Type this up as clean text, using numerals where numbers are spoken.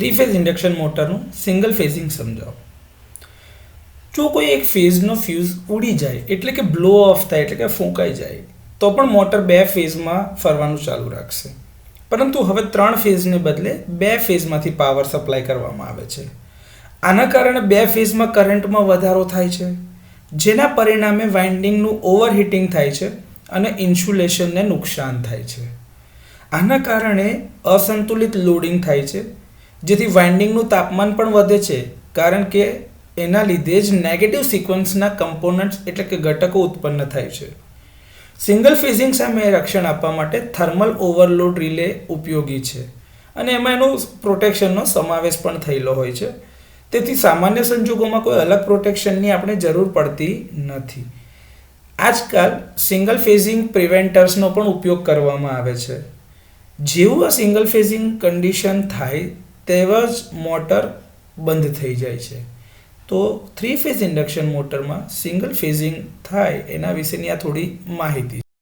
Three phase induction મોટરનું single phasing સમજાવો. જો કોઈ એક ફેઝનો ફ્યુઝ ઉડી જાય એટલે કે બ્લો ઓફ થાય એટલે કે ફૂંકાઈ જાય તો પણ મોટર બે ફેઝમાં ફરવાનું ચાલુ રાખશે. પરંતુ હવે 3 ફેઝને બદલે 2 ફેઝમાંથી પાવર સપ્લાય કરવામાં આવે છે. આના કારણે 2 ફેઝમાં કરંટમાં વધારો થાય છે, જેના પરિણામે વાઇન્ડિંગનું ઓવરહીટિંગ થાય છે અને ઇન્સ્યુલેશનને નુકસાન થાય છે. આના કારણે અસંતુલિત લોડિંગ થાય છે, જેથી વાઇન્ડિંગનું તાપમાન પણ વધે છે, કારણ કે એના લીધે જ નેગેટિવ સિક્વન્સના કમ્પોનન્ટ્સ એટલે કે ઘટકો ઉત્પન્ન થાય છે. સિંગલ ફેઝિંગ સામે રક્ષણ આપવા માટે થર્મલ ઓવરલોડ રિલે ઉપયોગી છે અને એમાં એનો પ્રોટેક્શનનો સમાવેશ પણ થયેલો હોય છે. તેથી સામાન્ય સંજોગોમાં કોઈ અલગ પ્રોટેક્શનની આપણે જરૂર પડતી નથી. આજકાલ સિંગલ ફેઝિંગ પ્રિવેન્ટર્સનો પણ ઉપયોગ કરવામાં આવે છે. જેવું આ સિંગલ ફેઝિંગ કન્ડિશન થાય તેવા જ મોટર બંધ થઈ જાય છે. તો 3 ફેઝ ઇન્ડક્શન મોટરમાં સિંગલ ફેઝિંગ થાય એના વિશેની આ થોડી માહિતી.